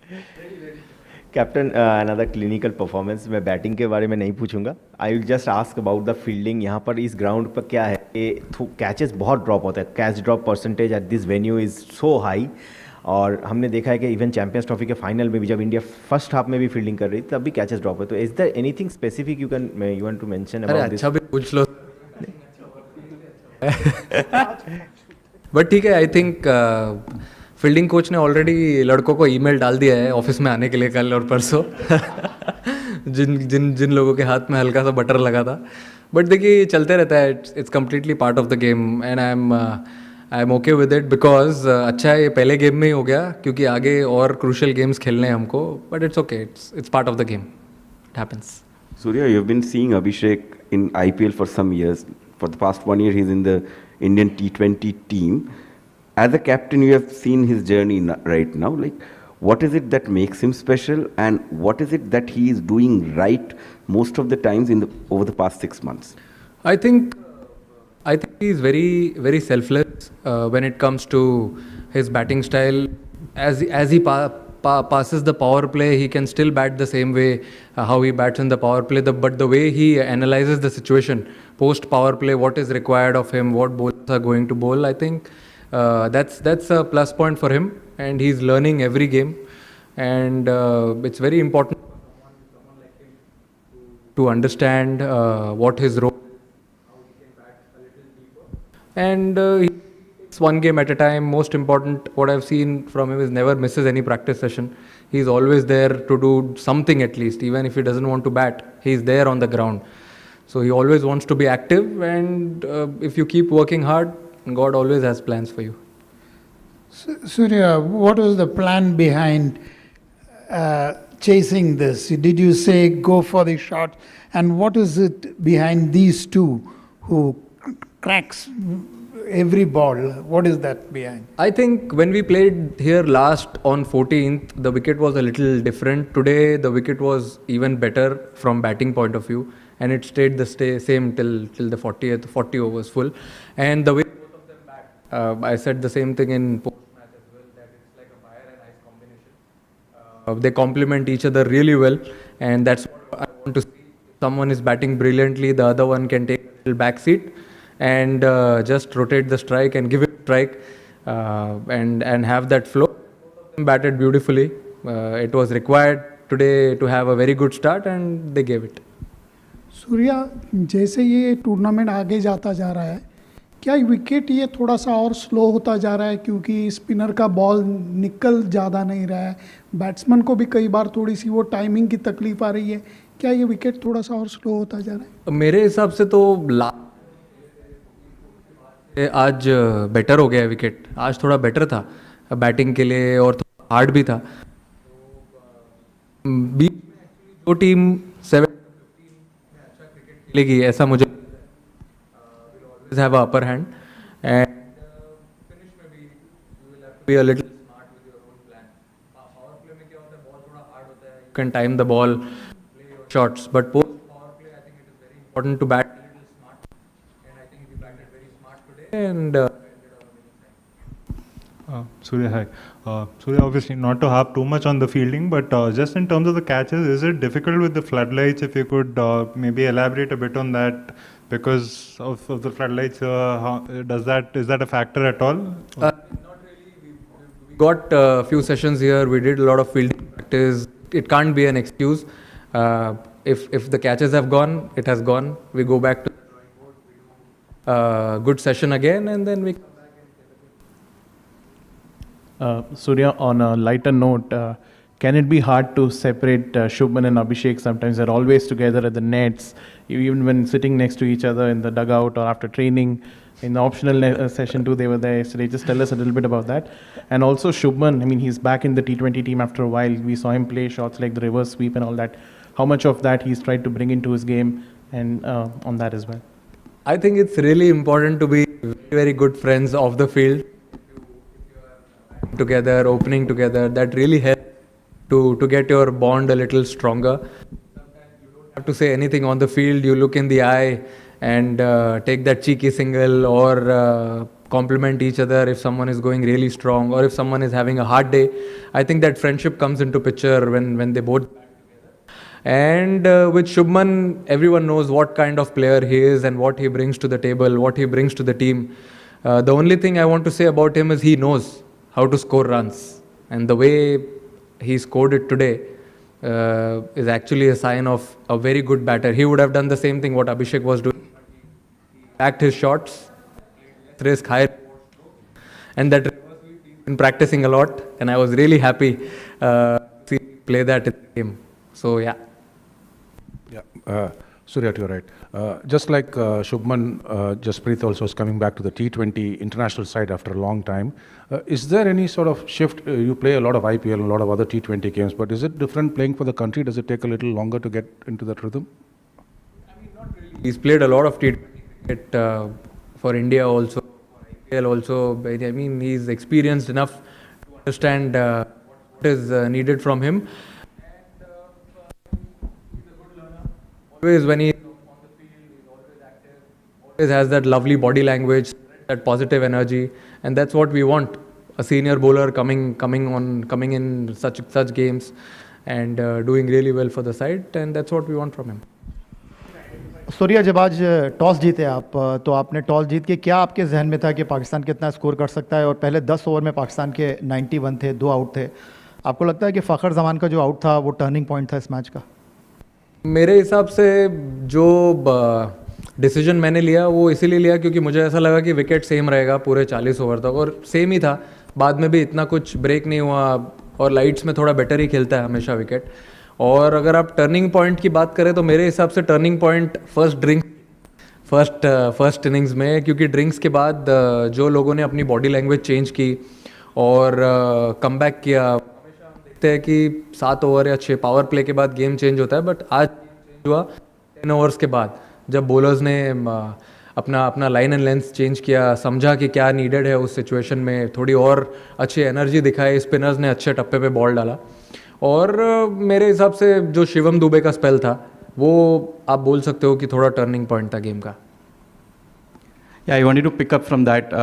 Captain, another clinical performance. मैं batting के बारे में नहीं पूछूंगा, I will just ask about the fielding. यहाँ पर इस ग्राउंड पर क्या है कि कैचेस बहुत ड्रॉप होता है, catch drop percentage at this venue is so high. और हमने देखा है कि इवन चैंपियंस ट्रॉफी के फाइनल में भी जब इंडिया फर्स्ट हाफ में भी फील्डिंग कर रही थी तब भी कैचेस ड्रॉप है। तो is there anything specific you want to mention अरे अबाउट दिस? अच्छा भी पूछ लो। बट ठीक है, आई थिंक फील्डिंग कोच ने ऑलरेडी लड़कों को ईमेल डाल दिया है ऑफिस में आने के लिए कल और परसों। जिन जिन जिन लोगों के हाथ में हल्का सा बटर लगा था। बट देखिए चलते रहता है, it's completely part of the game and I am okay with it because अच्छा है ये पहले गेम में ही हो गया, क्योंकि आगे और क्रूशल गेम्स खेलने हैं हमको। But it's okay, it's part of the game, it happens. Surya, you've been seeing Abhishek in IPL for some years. For the past 1 year, he's in the Indian T20 team. As a captain, you have seen his journey right now. Like, what is it that makes him special, and what is it that he is doing right most of the times over the past 6 months? I think I think he's very very selfless when it comes to his batting style. As he passes the power play, he can still bat the same way how he bats in the power play. But the way he analyzes the situation post power play, what is required of him, what bowlers are going to bowl, I think that's a plus point for him, and he's learning every game. And it's very important to understand what his role, and it's one game at a time. Most important, what I've seen from him is never misses any practice session. He's always there to do something, at least even if he doesn't want to bat, he's there on the ground. So he always wants to be active, and if you keep working hard, God always has plans for you. Surya, what was the plan behind chasing this? Did you say go for the shot? And what is it behind these two who cracks every ball? What is that behind? I think when we played here last on 14th, the wicket was a little different. Today, the wicket was even better from batting point of view, and it stayed the same till the 40 overs full. And the way both of them bat, I said the same thing in post match as well, that it's like a fire and ice combination. They complement each other really well, and that's what I want to see. If someone is batting brilliantly, the other one can take a little back seat and just rotate the strike and give it a strike, and have that flow. Batted beautifully. It was required today to have a very good start, and they gave it. Surya, जैसे ये tournament आगे जाता जा रहा है, क्या wicket ये थोड़ा सा और स्लो होता जा रहा है, क्योंकि स्पिनर का बॉल निकल ज़्यादा नहीं रहा है, बैट्समैन को भी कई बार थोड़ी सी वो टाइमिंग की तकलीफ आ रही है, क्या ये विकेट थोड़ा सा और स्लो होता जा रहा है? मेरे हिसाब से तो आज बेटर हो गया है विकेट। आज थोड़ा बेटर था बैटिंग के लिए और थोड़ा हार्ड भी था। दो टीम 7 खेलेगी ऐसा मुझे have a upper hand, and finish में भी you will have to be a little smart with your own plan. Power play में क्या होता है, ball थोड़ा hard होता है, you can time the ball, play your shots, but post power play I think it is very important to bat a little smart, and I think we batted very smart today, and Surya, hi. Surya, obviously not to harp too much on the fielding, but just in terms of the catches, is it difficult with the floodlights? If you could maybe elaborate a bit on that, because of the floodlights, is that a factor at all? not really. We got a few sessions here. We did a lot of fielding practice. It can't be an excuse. If the catches have gone, it has gone. We go back to the drawing board. We do good session again, and then we. Surya, on a lighter note, can it be hard to separate Shubman and Abhishek? Sometimes they're always together at the nets, even when sitting next to each other in the dugout or after training. In the optional session too, they were there yesterday. Just tell us a little bit about that. And also Shubman, I mean, he's back in the T20 team after a while. We saw him play shots like the reverse sweep and all that. How much of that he's tried to bring into his game, and on that as well? I think it's really important to be very, very good friends off the field. Together, opening together, that really helps to get your bond a little stronger. Sometimes you don't have to say anything on the field. You look in the eye and take that cheeky single or complement each other if someone is going really strong or if someone is having a hard day. I think that friendship comes into picture when they both. And with Shubman, everyone knows what kind of player he is and what he brings to the table, what he brings to the team. The only thing I want to say about him is he knows how to score runs, and the way he scored it today is actually a sign of a very good batter. He would have done the same thing what Abhishek was doing. He backed his shots, risk high, and that been practicing a lot, and I was really happy to see him play that in the game. So yeah. Yeah, Surya, you're right. Just like Shubman, Jasprit also is coming back to the T20 international side after a long time. Is there any sort of shift? You play a lot of IPL and a lot of other T20 games, but is it different playing for the country? Does it take a little longer to get into that rhythm? I mean, not really. He's played a lot of T20 cricket for India also, for IPL also. I mean, he's experienced enough to understand what is needed from him. Always when he's on the field, he's always active, always has that lovely body language, that positive energy, and that's what we want. A senior bowler coming in such games and doing really well for the side, and that's what we want from him. Surya, जब आज toss जीते आप, तो आपने toss जीत के क्या आपके जहन में था कि पाकिस्तान कितना स्कोर कर सकता है? और पहले 10 ओवर में पाकिस्तान के 91 थे, 2 आउट थे. आपको लगता है कि फ़खर जमान का जो आउट था वो टर्निंग पॉइंट था इस मैच का? मेरे हिसाब से जो डिसीजन मैंने लिया वो इसीलिए लिया क्योंकि मुझे ऐसा लगा कि विकेट सेम रहेगा पूरे 40 ओवर तक, और सेम ही था. बाद में भी इतना कुछ ब्रेक नहीं हुआ, और लाइट्स में थोड़ा बेटर ही खेलता है हमेशा विकेट. और अगर आप टर्निंग पॉइंट की बात करें तो मेरे हिसाब से टर्निंग पॉइंट फर्स्ट इनिंग्स में, क्योंकि ड्रिंक्स के बाद जो लोगों ने अपनी बॉडी लैंग्वेज चेंज की और कमबैक किया. देखते हैं कि 7 ओवर या 6 पावर प्ले के बाद गेम चेंज होता है, बट आज चेंज हुआ 10 ओवर्स के बाद, जब बॉलर्स ने अपना लाइन एंड लेंथ चेंज किया, समझा कि क्या नीडेड है उस सिचुएशन में, थोड़ी और अच्छी एनर्जी दिखाई, स्पिनर्स ने अच्छे टप्पे पे बॉल डाला. और मेरे हिसाब से जो शिवम दुबे का स्पेल था वो आप बोल सकते हो कि थोड़ा टर्निंग पॉइंट था गेम का. Yeah, I wanted to pick up from that,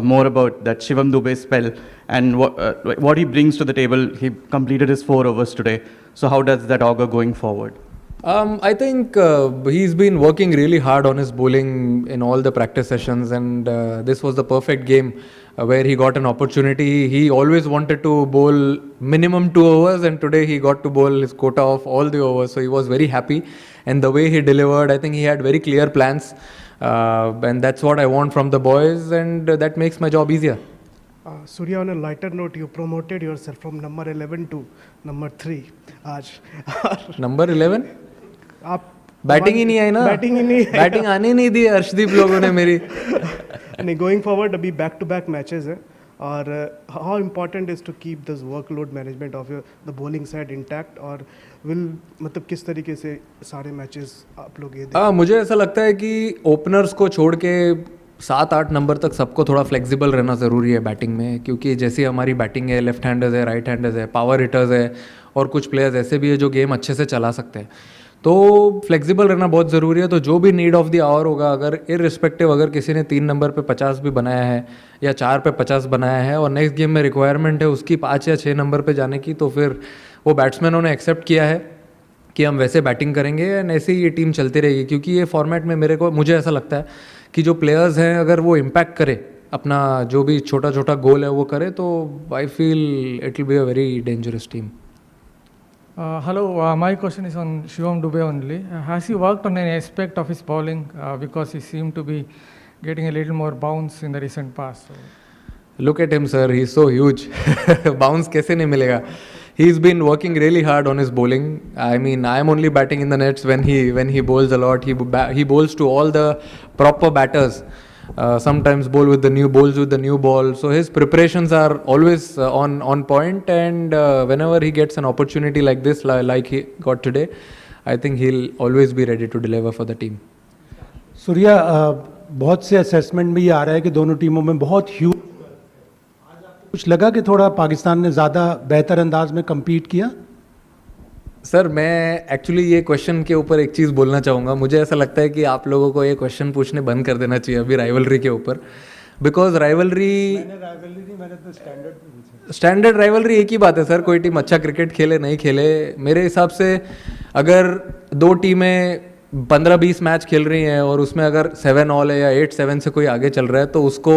more about that Shivam Dube spell and what he brings to the table. He completed his 4 overs today. So how does that augur going forward? I think he's been working really hard on his bowling in all the practice sessions, and this was the perfect game where he got an opportunity. He always wanted to bowl minimum 2 overs, and today he got to bowl his quota of all the overs. So he was very happy, and the way he delivered, I think he had very clear plans. And that's what I want from the boys, and that makes my job easier. Surya, on a lighter note, you promoted yourself from number 11 to number 3 आज. Number 11? आप batting ही नहीं आई ना, batting आने नहीं दी अर्शदीप लोगों ने मेरी. नहीं, गोइंग फॉरवर्ड अभी बैक टू बैक मैचेस है, और how important is to keep this workload management of your the bowling side intact, और मतलब किस तरीके से सारे मैचेस आप लोग ये मुझे ऐसा लगता है कि ओपनर्स को छोड़ के 7-8 नंबर तक सबको थोड़ा फ्लेक्सिबल रहना ज़रूरी है बैटिंग में, क्योंकि जैसी हमारी बैटिंग है, लेफ्ट हैंडर्स है, राइट हैंडर्स है, पावर हिटर्स है, और कुछ प्लेयर्स ऐसे भी है जो गेम अच्छे से चला सकते हैं. तो फ्लेक्सिबल रहना बहुत ज़रूरी है. तो जो भी नीड ऑफ द आवर होगा, अगर इररिस्पेक्टिव अगर किसी ने 3 नंबर पे 50 भी बनाया है या 4 पे 50 बनाया है और नेक्स्ट गेम में रिक्वायरमेंट है उसकी 5 या 6 नंबर पे जाने की, तो फिर वो बैट्समैनों ने एक्सेप्ट किया है कि हम वैसे बैटिंग करेंगे, एंड ऐसे ही ये टीम चलती रहेगी. क्योंकि ये फॉर्मेट में मुझे ऐसा लगता है कि जो प्लेयर्स हैं अगर वो इम्पैक्ट करे, अपना जो भी छोटा छोटा गोल है वो करे, तो I feel it will be a very dangerous team. Hello, my question is on Shivam Dube only. Has he worked on any aspect of his bowling, because he seemed to be getting a little more bounce in the recent past? So. Look at him, sir. He's so huge. Bounce कैसे नहीं मिलेगा? He's been working really hard on his bowling. I mean, I am only batting in the nets when he bowls a lot. He bowls to all the proper batters. Sometimes bowls with the new ball. So his preparations are always on point, and whenever he gets an opportunity like this, like he got today, I think he'll always be ready to deliver for the team. Surya, बहुत से assessment में ये आ रहा है कि दोनों टीमों में बहुत ह्यूज, कुछ लगा कि थोड़ा पाकिस्तान ने ज़्यादा बेहतर अंदाज में कम्पीट किया? सर, मैं एक्चुअली ये क्वेश्चन के ऊपर एक चीज़ बोलना चाहूँगा. मुझे ऐसा लगता है कि आप लोगों को ये क्वेश्चन पूछने बंद कर देना चाहिए अभी राइवलरी के ऊपर, बिकॉज राइवलरी स्टैंडर्ड राइवलरी एक ही बात है सर, कोई टीम अच्छा क्रिकेट खेले नहीं खेले, मेरे हिसाब से अगर दो टीमें 15-20 मैच खेल रही हैं और उसमें अगर 7 ऑल है या 8-7 से कोई आगे चल रहा है तो उसको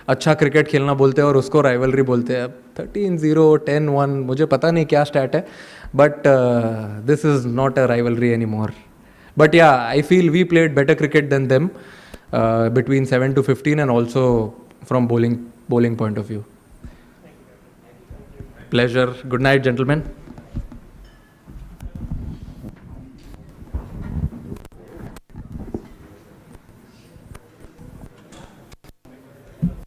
अच्छा क्रिकेट खेलना बोलते हैं और उसको राइवलरी बोलते हैं। अब 13-0, 10-1, मुझे पता नहीं क्या स्टैट है, but this is not a rivalry any more. But yeah, I feel we played better cricket than them between 7 to 15 and also from bowling point of view. Pleasure. Good night, gentlemen.